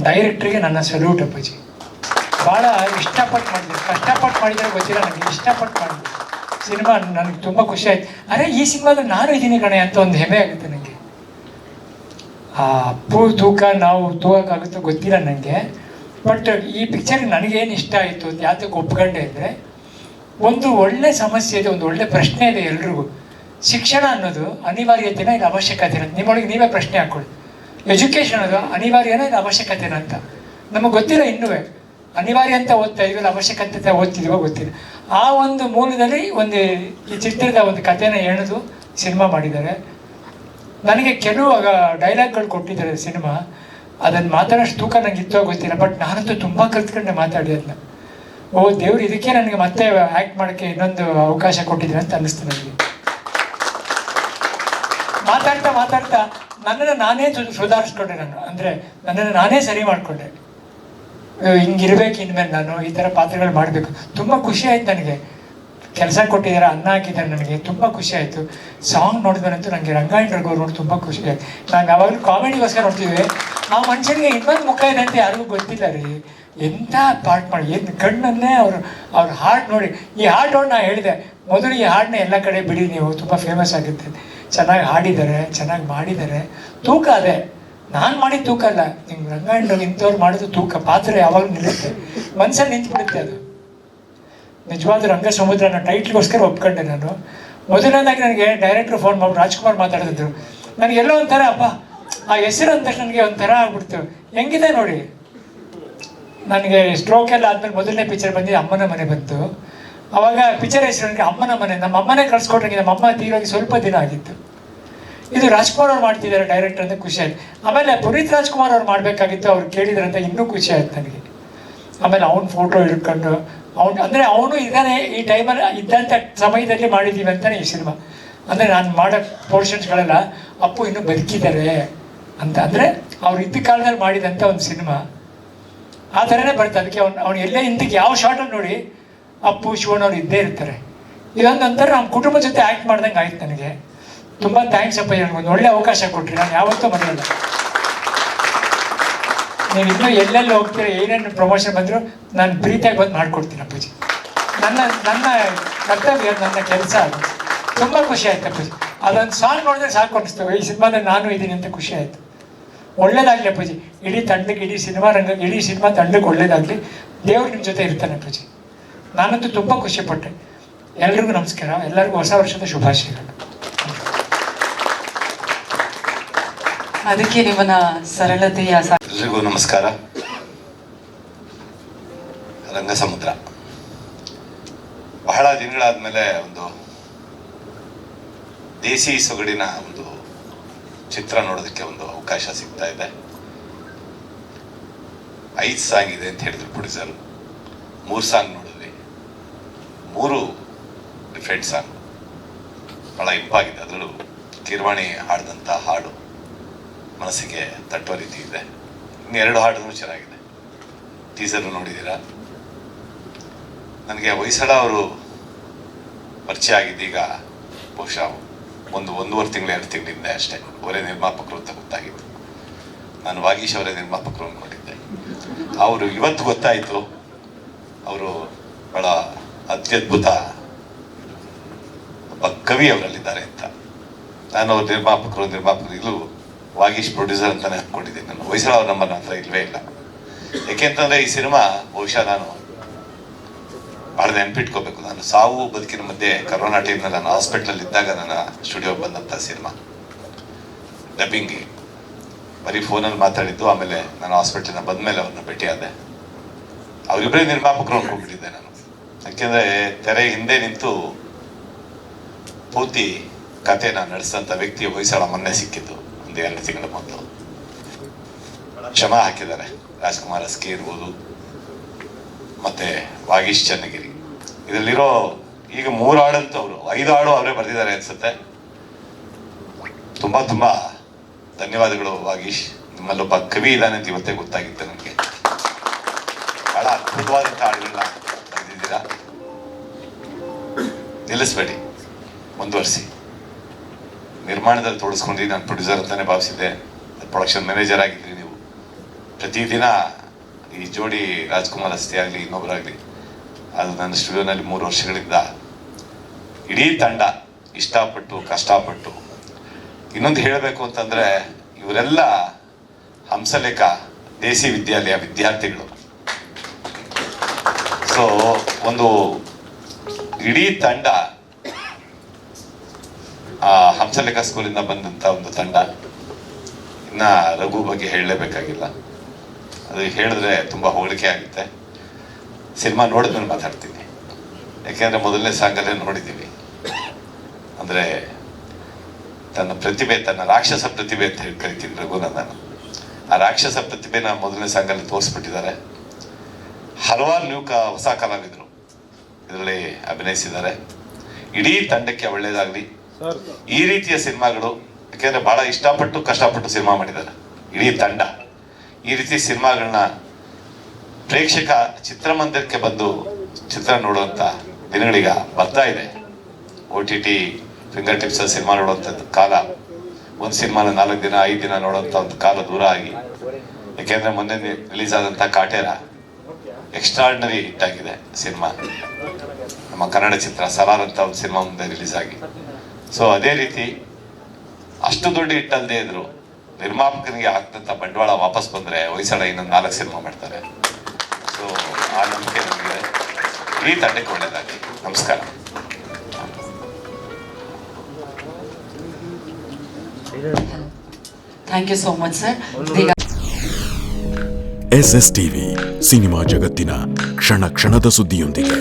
ಡೈರೆಕ್ಟ್ರಿಗೆ ನನ್ನ ಸಲ್ಯೂಟ್ ಅಪ್ಪಾಜಿ. ಭಾಳ ಇಷ್ಟಪಟ್ಟು ಮಾಡಿದ್ರು, ಕಷ್ಟಪಟ್ಟು ಮಾಡಿದರೆ ಗೊತ್ತಿಲ್ಲ ನನಗೆ, ಇಷ್ಟಪಟ್ಟು ಮಾಡಿದ್ರು ಸಿನಿಮಾ. ನನಗೆ ತುಂಬ ಖುಷಿ ಆಯ್ತು. ಅರೆ ಈ ಸಿನಿಮಾದಲ್ಲಿ ನಾನು ಇದ್ದೀನಿ ಕಣೆ ಅಂತ ಒಂದು ಹೆಮ್ಮೆ ಆಗುತ್ತೆ ನನಗೆ. ಆ ಅಪ್ಪು ತೂಕ ನಾವು ತೂಗಕ್ಕಾಗುತ್ತೋ ಗೊತ್ತಿಲ್ಲ ನನಗೆ. ಬಟ್ ಈ ಪಿಕ್ಚರ್ ನನಗೇನು ಇಷ್ಟ ಆಯಿತು ಅಂತ ಯಾತಕ್ಕೆ ಒಪ್ಕೊಂಡೆ ಅಂದರೆ, ಒಂದು ಒಳ್ಳೆ ಸಮಸ್ಯೆ ಇದೆ, ಒಂದು ಒಳ್ಳೆ ಪ್ರಶ್ನೆ ಇದೆ ಎಲ್ರಿಗೂ. ಶಿಕ್ಷಣ ಅನ್ನೋದು ಅನಿವಾರ್ಯತೆನ ಇದು ಅವಶ್ಯಕತೆನ? ನಿಮ್ಮೊಳಗೆ ನೀವೇ ಪ್ರಶ್ನೆ ಹಾಕ್ಕೊಳ್ಳಿ. ಎಜುಕೇಷನ್ ಅದು ಅನಿವಾರ್ಯನ ಇದು ಅವಶ್ಯಕತೆನ ಅಂತ ನಮಗೆ ಗೊತ್ತಿಲ್ಲ. ಇನ್ನೂ ಅನಿವಾರ್ಯ ಅಂತ ಓದ್ತಾ ಇದೀವಿ, ಅವಶ್ಯಕತೆ ಓದ್ತಿದೀವೋ ಗೊತ್ತಿಲ್ಲ. ಆ ಒಂದು ಮೂಲದಲ್ಲಿ ಒಂದು ಈ ಚಿತ್ರದ ಒಂದು ಕಥೆನ ಎಣೆದು ಸಿನಿಮಾ ಮಾಡಿದ್ದಾರೆ. ನನಗೆ ಕೆಲವು ಡೈಲಾಗ್ಗಳು ಕೊಟ್ಟಿದ್ದಾರೆ ಸಿನಿಮಾ, ಅದನ್ನು ಮಾತಾಡೋಷ್ಟು ತೂಕ ನನಗೆ ಇತ್ತೋ ಗೊತ್ತಿಲ್ಲ. ಬಟ್ ನಾನಂತೂ ತುಂಬ ಕಲ್ತ್ಕೊಂಡೆ ಮಾತಾಡಿ ಅದನ್ನ. ಓ ದೇವ್ರು, ಇದಕ್ಕೆ ನನಗೆ ಮತ್ತೆ ಆ್ಯಕ್ಟ್ ಮಾಡೋಕ್ಕೆ ಇನ್ನೊಂದು ಅವಕಾಶ ಕೊಟ್ಟಿದ್ದೀನಿ ಅಂತ ಅನ್ನಿಸ್ತು ನನಗೆ. ಮಾತಾಡ್ತಾ ಮಾತಾಡ್ತಾ ನನ್ನನ್ನು ನಾನೇ ಸುಧಾರಿಸ್ಕೊಂಡೆ. ಅಂದರೆ ನನ್ನನ್ನು ನಾನೇ ಸರಿ ಮಾಡಿಕೊಂಡೆ. ಹಿಂಗಿರ್ಬೇಕು ಇನ್ಮೇಲೆ, ನಾನು ಈ ಥರ ಪಾತ್ರಗಳು ಮಾಡಬೇಕು. ತುಂಬ ಖುಷಿ ಆಯ್ತು ನನಗೆ. ಕೆಲಸ ಕೊಟ್ಟಿದ್ದಾರೆ, ಅನ್ನ ಹಾಕಿದ್ದಾರೆ, ನನಗೆ ತುಂಬ ಖುಷಿ ಆಯಿತು. ಸಾಂಗ್ ನೋಡಿದ್ಮೇಲಂತೂ ನನಗೆ ರಂಗಾಯಣ ರಘು ನೋಡಿ ತುಂಬ ಖುಷಿ ಆಯ್ತು. ನಾನು ಯಾವಾಗಲೂ ಕಾಮಿಡಿಗೋಸ್ಕರ ನೋಡ್ತೀವಿ, ಆ ಮನುಷ್ಯನಿಗೆ ಇನ್ನೊಂದು ಮುಖ ಇದೆ ಅಂತ ಯಾರಿಗೂ ಗೊತ್ತಿಲ್ಲ ರೀ. ಎಂಥ ಪಾರ್ಟ್ ಮಾಡಿ, ಏನು ಕಣ್ಣನ್ನೇ ಅವ್ರ ಹಾಡು ನೋಡಿ. ಈ ಹಾಡು ನೋಡಿ ನಾನು ಹೇಳಿದೆ ಮೊದಲು, ಈ ಹಾಡನ್ನ ಎಲ್ಲ ಕಡೆ ಬಿಡಿ ನೀವು, ತುಂಬ ಫೇಮಸ್ ಆಗುತ್ತೆ. ಚೆನ್ನಾಗಿ ಹಾಡಿದ್ದಾರೆ, ಚೆನ್ನಾಗಿ ಮಾಡಿದ್ದಾರೆ. ತೂಕ ಅದೇ ನಾನು ಮಾಡಿದ ತೂಕ ಅಲ್ಲ, ನಿಮ್ಗೆ ರಂಗಾಯಣ ಇಂಥವ್ರು ಮಾಡಿದ ತೂಕ. ಪಾತ್ರ ಯಾವಾಗಲೂ ನಿಲ್ಲುತ್ತೆ, ಮನಸ್ಸಲ್ಲಿ ನಿಂತ್ಬಿಡುತ್ತೆ ಅದು. ನಿಜವಾದ ರಂಗ ಸಮುದ್ರ ಅನ್ನೋ ಟೈಟ್ಲ್ಗೋಸ್ಕರ ಒಪ್ಕೊಂಡೆ ನಾನು. ಮೊದಲನೇದಾಗಿ ನನಗೆ ಡೈರೆಕ್ಟ್ರು ಫೋನ್ ಮಾಡಿ ರಾಜ್ಕುಮಾರ್ ಮಾತಾಡಿದ್ರು. ನನಗೆಲ್ಲೋ ಒಂಥರ ಅಪ್ಪ, ಆ ಹೆಸರು ಅಂತ ನನಗೆ ಒಂಥರ ಆಗ್ಬಿಡ್ತು. ಹೆಂಗಿದೆ ನೋಡಿ, ನನಗೆ ಸ್ಟ್ರೋಕ್ ಎಲ್ಲ ಆದಮೇಲೆ ಮೊದಲನೇ ಪಿಕ್ಚರ್ ಬಂದಿದ್ದು ಅಮ್ಮನ ಮನೆ ಬಂತು. ಅವಾಗ ಪಿಕ್ಚರ್ ಹೆಸರು ನನಗೆ ಅಮ್ಮನ ಮನೆ. ನಮ್ಮ ಅಮ್ಮನೇ ಕಳ್ಸ್ಕೊಟ್ರಂಗೆ, ನಮ್ಮ ಅಮ್ಮ ತೀರೋಗಿ ಸ್ವಲ್ಪ ದಿನ ಆಗಿತ್ತು. ಇದು ರಾಜ್ಕುಮಾರ್ ಅವ್ರು ಮಾಡ್ತಿದ್ದಾರೆ ಡೈರೆಕ್ಟರ್ ಅಂತ ಖುಷಿ ಆಯ್ತು. ಆಮೇಲೆ ಪುನೀತ್ ರಾಜ್ಕುಮಾರ್ ಅವ್ರು ಮಾಡಬೇಕಾಗಿತ್ತು, ಅವ್ರು ಕೇಳಿದ್ರಂತ ಇನ್ನೂ ಖುಷಿ ಆಯ್ತು ನನಗೆ. ಆಮೇಲೆ ಅವ್ನ ಫೋಟೋ ಹಿಡ್ಕೊಂಡು ಅಂದರೆ ಅವನು ಇದ್ದಾನೆ, ಈ ಟೈಮಲ್ಲಿ ಇದ್ದಂಥ ಸಮಯದಲ್ಲಿ ಮಾಡಿದ್ದೀವಿ ಅಂತಲೇ ಈ ಸಿನಿಮಾ. ಅಂದರೆ ನಾನು ಮಾಡೋ ಪೋರ್ಷನ್ಸ್ಗಳೆಲ್ಲ ಅಪ್ಪು ಇನ್ನೂ ಬದುಕಿದ್ದಾರೆ ಅಂತ, ಅಂದರೆ ಅವ್ರು ಇದ್ದ ಕಾಲದಲ್ಲಿ ಮಾಡಿದಂಥ ಒಂದು ಸಿನಿಮಾ ಆ ಥರನೇ ಬರುತ್ತೆ. ಅದಕ್ಕೆ ಅವ್ನು ಎಲ್ಲೇ ಹಿಂದಕ್ಕೆ ಯಾವ ಶಾರ್ಟಲ್ಲಿ ನೋಡಿ ಅಪ್ಪು ಶಿವಣ್ಣ ಅವ್ರು ಇದ್ದೇ ಇರ್ತಾರೆ. ಇದೊಂದು ಒಂಥರ ನಮ್ಮ ಕುಟುಂಬ ಜೊತೆ ಆ್ಯಕ್ಟ್ ಮಾಡ್ದಂಗೆ ಆಯ್ತು ನನಗೆ. ತುಂಬ ಥ್ಯಾಂಕ್ಸ್ ಅಪ್ಪ, ನನಗೊಂದು ಒಳ್ಳೆ ಅವಕಾಶ ಕೊಟ್ರಿ. ನಾನು ಯಾವತ್ತೂ ಮರೆಯಲ್ಲ. ನೀವು ಇನ್ನೂ ಎಲ್ಲೆಲ್ಲಿ ಹೋಗ್ತೀರ, ಏನೇನು ಪ್ರಮೋಷನ್ ಬಂದರೂ ನಾನು ಪ್ರೀತಿಯಾಗಿ ಬಂದು ಮಾಡಿಕೊಡ್ತೀನಿ ಅಪ್ಪಾಜಿ. ನನ್ನ ಕರ್ತವ್ಯ, ನನ್ನ ಕೆಲಸ ಅದು. ತುಂಬ ಖುಷಿ ಆಯ್ತು ಅಪ್ಪಾಜಿ. ಅದೊಂದು ಸಾಂಗ್ ನೋಡಿದ್ರೆ ಸಾಕು ಅನಿಸ್ತವೆ. ಈ ಸಿನಿಮಾದಲ್ಲಿ ನಾನು ಇದ್ದೀನಿ ಅಂತ ಖುಷಿ ಆಯಿತು. ಒಳ್ಳೇದಾಗಲಿ ಅಪ್ಪಾಜಿ, ಇಡೀ ತಂಡಕ್ಕೆ, ಇಡೀ ಸಿನಿಮಾ ರಂಗಕ್ಕೆ, ಇಡೀ ಸಿನಿಮಾ ತಂಡಕ್ಕೆ ಒಳ್ಳೇದಾಗಲಿ. ದೇವ್ರು ನಿಮ್ಮ ಜೊತೆ ಇರ್ತಾನೆ ಅಪ್ಪಾಜಿ. ನಾನಂತೂ ತುಂಬ ಖುಷಿಪಟ್ಟೆ. ಎಲ್ರಿಗೂ ನಮಸ್ಕಾರ, ಎಲ್ಲರಿಗೂ ಹೊಸ ವರ್ಷದ ಶುಭಾಶಯಗಳು. ಅದಕ್ಕೆ ನಿಮ್ಮನ್ನ ಸರಳತೆಯ ಎಲ್ರಿಗೂ ನಮಸ್ಕಾರ. ರಂಗಸಮುದ್ರ ಬಹಳ ದಿನಗಳಾದ್ಮೇಲೆ ಒಂದು ದೇಸಿ ಸೊಗಡಿನ ಒಂದು ಚಿತ್ರ ನೋಡೋದಕ್ಕೆ ಒಂದು ಅವಕಾಶ ಸಿಗ್ತಾ ಇದೆ. 5 ಸಾಂಗ್ ಇದೆ ಅಂತ ಹೇಳಿದ್ರು ಪ್ರೊಡ್ಯೂಸರ್. 3 ಸಾಂಗ್ ನೋಡಿದ್ವಿ, 3 ಡಿಫ್ರೆಂಟ್ ಸಾಂಗ್. ಬಹಳ ಇಂಪಾಗಿದೆ. ಅದರಲ್ಲೂ ಕೀರ್ವಾಣಿ ಹಾಡಿದಂಥ ಹಾಡು ಮನಸ್ಸಿಗೆ ತಟ್ಟುವ ರೀತಿ ಇದೆ. ಇನ್ನು 2 ಹಾಡು ಚೆನ್ನಾಗಿದೆ. ಟೀಸರ್ ನೋಡಿದ್ದೀರಾ. ನನಗೆ ಹೊಯ್ಸಳ ಅವರು ಪರಿಚಯ ಆಗಿದ್ದೀಗ ಬಹುಶಃ 1-1.5 ತಿಂಗಳು 2 ತಿಂಗಳಿಂದ ಅಷ್ಟೇ. ಅವರೇ ನಿರ್ಮಾಪಕರು ಅಂತ ಗೊತ್ತಾಗಿತ್ತು. ನಾನು ವಾಗೀಶ್ ಅವರೇ ನಿರ್ಮಾಪಕರು ಅಂದ್ಕೊಂಡಿದ್ದೆ. ಅವರು ಇವತ್ತು ಗೊತ್ತಾಯಿತು ಅವರು ಬಹಳ ಅತ್ಯದ್ಭುತ ಒಬ್ಬ ಕವಿ ಅವರಲ್ಲಿದ್ದಾರೆ ಅಂತ. ನಾನು ಅವ್ರ ನಿರ್ಮಾಪಕರು ಇಲ್ಲೂ ವಾಗೀಶ್ ಪ್ರೊಡ್ಯೂಸರ್ ಅಂತಾನೆ ಅಂದ್ಕೊಂಡಿದ್ದೀನಿ. ನಾನು ಹೊಯ್ಸಳ ಅವ್ರ ನಂಬರ್ ನನ್ನ ಹತ್ರ ಇಲ್ವೇ ಇಲ್ಲ. ಯಾಕೆಂತಂದ್ರೆ ಈ ಸಿನಿಮಾ ಬಹುಶಃ ನಾನು ಬಹಳ ನೆನಪಿಟ್ಕೋಬೇಕು. ನಾನು ಸಾವು ಬದುಕಿನ ಮಧ್ಯೆ ಕರೋನಾ ಟೈಮ್ನಲ್ಲಿ ನಾನು ಹಾಸ್ಪಿಟ್ಲಲ್ಲಿ ಇದ್ದಾಗ ನನ್ನ ಸ್ಟುಡಿಯೋಗೆ ಬಂದಂಥ ಸಿನಿಮಾ. ಡಬ್ಬಿಂಗ್ ಬರೀ ಫೋನಲ್ಲಿ ಮಾತಾಡಿದ್ದು. ಆಮೇಲೆ ನಾನು ಹಾಸ್ಪಿಟ್ಲಿಂದ ಬಂದಮೇಲೆ ಅವ್ರನ್ನ ಭೇಟಿಯಾದೆ. ಅವರಿಬ್ಬರೇ ನಿರ್ಮಾಪಕರು ಅಂದ್ಕೊಂಡ್ಬಿಟ್ಟಿದ್ದೆ ನಾನು. ಯಾಕೆಂದರೆ ತೆರೆ ಹಿಂದೆ ನಿಂತು ಪೂರ್ತಿ ಕಥೆನ ನಡೆಸಿದಂಥ ವ್ಯಕ್ತಿ ಹೊಯ್ಸಳ ಮೊನ್ನೆ ಸಿಕ್ಕಿದ್ದು 1-2 ತಿಂಗಳ ಮೊದಲು. ಶ್ರಮ ಹಾಕಿದ್ದಾರೆ. ರಾಜ್ಕುಮಾರ್ ಅಸ್ಕಿ ಇರ್ಬೋದು, ಮತ್ತೆ ವಾಗೀಶ್ ಚನ್ನಗಿರಿ. ಇದರಲ್ಲಿರೋ ಈಗ 3 ಹಾಡಂತೂ ಅವರು 5 ಹಾಡು ಅವರೇ ಬರೆದಿದ್ದಾರೆ ಅನ್ಸುತ್ತೆ. ತುಂಬ ತುಂಬ ಧನ್ಯವಾದಗಳು ವಾಗೀಶ್. ನಿಮ್ಮಲ್ಲೊಬ್ಬ ಕವಿ ಇದ್ದಾನೆ ಅಂತ ಇವತ್ತೇ ಗೊತ್ತಾಗಿತ್ತು ನನಗೆ. ಬಹಳ ಅದ್ಭುತವಾದಂಥ ಹಾಡುಗಳನ್ನ ಬರೆದಿದ್ದೀರಾ. ನಿಲ್ಲಿಸ್ಬೇಡಿ, ಮುಂದುವರಿಸಿ. ನಿರ್ಮಾಣದಲ್ಲಿ ತೊಡಸ್ಕೊಂಡ್ರಿ. ನಾನು ಪ್ರೊಡ್ಯೂಸರ್ ಅಂತಾನೆ ಭಾವಿಸಿದ್ದೆ. ಪ್ರೊಡಕ್ಷನ್ ಮ್ಯಾನೇಜರ್ ಆಗಿದ್ರಿ ನೀವು. ಪ್ರತಿದಿನ ಈ ಜೋಡಿ ರಾಜ್ಕುಮಾರ್ ಅಷ್ಟೇ ಆಗಲಿ ಇನ್ನೊಬ್ಬರಾಗಲಿ, ಅದು ನನ್ನ ಸ್ಟುಡಿಯೋನಲ್ಲಿ 3 ವರ್ಷಗಳಿಂದ ಇಡೀ ತಂಡ ಇಷ್ಟಪಟ್ಟು ಕಷ್ಟಪಟ್ಟು. ಇನ್ನೊಂದು ಹೇಳಬೇಕು ಅಂತಂದರೆ, ಇವರೆಲ್ಲ ಹಂಸಲೇಖ ದೇಸಿ ವಿದ್ಯಾಲಯ ವಿದ್ಯಾರ್ಥಿಗಳು. ಸೊ ಒಂದು ಇಡೀ ತಂಡ ಹಂಸಲೇಖ ಸ್ಕೂಲಿಂದ ಬಂದಂಥ ಒಂದು ತಂಡ. ಇನ್ನು ರಘು ಬಗ್ಗೆ ಹೇಳಲೇಬೇಕಾಗಿಲ್ಲ, ಅದು ಹೇಳಿದ್ರೆ ತುಂಬ ಹೋಲಿಕೆ ಆಗುತ್ತೆ. ಸಿನಿಮಾ ನೋಡಿದ್ಮೇಲೆ ಮಾತಾಡ್ತೀನಿ, ಯಾಕೆಂದರೆ ಮೊದಲನೇ ಸಾಂಗಲ್ಲೇ ನೋಡಿದ್ದೀವಿ. ಅಂದರೆ ತನ್ನ ಪ್ರತಿಭೆ, ತನ್ನ ರಾಕ್ಷಸ ಪ್ರತಿಭೆ ಅಂತ ಹೇಳಿ ಕರಿತೀನಿ ರಘುನ ನಾನು. ಆ ರಾಕ್ಷಸ ಪ್ರತಿಭೆನ ಮೊದಲನೇ ಸಾಂಗಲ್ಲಿ ತೋರಿಸ್ಬಿಟ್ಟಿದ್ದಾರೆ. ಹಲವಾರು ಹೊಸ ಕಲಾವಿದರು ಇದರಲ್ಲಿ ಅಭಿನಯಿಸಿದ್ದಾರೆ. ಇಡೀ ತಂಡಕ್ಕೆ ಒಳ್ಳೆಯದಾಗಲಿ. ಈ ರೀತಿಯ ಸಿನಿಮಾಗಳು, ಯಾಕೆಂದರೆ ಭಾಳ ಇಷ್ಟಪಟ್ಟು ಕಷ್ಟಪಟ್ಟು ಸಿನಿಮಾ ಮಾಡಿದ್ದಾರೆ ಇಡೀ ತಂಡ. ಈ ರೀತಿ ಸಿನಿಮಾಗಳನ್ನ ಪ್ರೇಕ್ಷಕ ಚಿತ್ರಮಂದಿರಕ್ಕೆ ಬಂದು ಚಿತ್ರ ನೋಡುವಂಥ ದಿನಗಳೀಗ ಬರ್ತಾ ಇದೆ. OTT ಫಿಂಗರ್ ಟಿಪ್ಸ್ ಸಿನಿಮಾ ನೋಡುವಂಥದ್ದು ಕಾಲ, ಒಂದು ಸಿನಿಮಾನ 4 ದಿನ 5 ದಿನ ನೋಡುವಂಥ ಒಂದು ಕಾಲ ದೂರ ಆಗಿ. ಯಾಕೆಂದರೆ ಮೊನ್ನೆ ರಿಲೀಸ್ ಆದಂಥ ಕಾಟೇರ ಎಕ್ಸ್ಟ್ರಾರ್ಡಿನರಿ ಹಿಟ್ ಆಗಿದೆ ಸಿನಿಮಾ. ನಮ್ಮ ಕನ್ನಡ ಚಿತ್ರ ಸಲಾರ್ ಅಂತ ಒಂದು ಸಿನಿಮಾ ಮುಂದೆ ರಿಲೀಸ್ ಆಗಿ. ಸೊ ಅದೇ ರೀತಿ ಅಷ್ಟು ದೊಡ್ಡ ಹಿಟ್ ಅಲ್ಲದೆ ಇದ್ರು ನಿರ್ಮಾಪಕನಿಗೆ ಆಗ್ತಂಥ ಬಂಡವಾಳ ವಾಪಸ್ ಬಂದರೆ ಹೊಯ್ಸಳ ಇನ್ನೊಂದು 4 ಸಿನಿಮಾ ಮಾಡ್ತಾರೆ. ಸೊ ಆ ನಂಬಿಕೆ ನಮಗೆ ಈ ತಂಡಕ್ಕೆ ಒಳ್ಳೆಯದಾಗಲಿ. ನಮಸ್ಕಾರ. Thank you so much sir. SSTV cinema ಜಗತ್ತಿನ ಕ್ಷಣ ಕ್ಷಣದ ಸುದ್ದಿಯೊಂದಿಗೆ.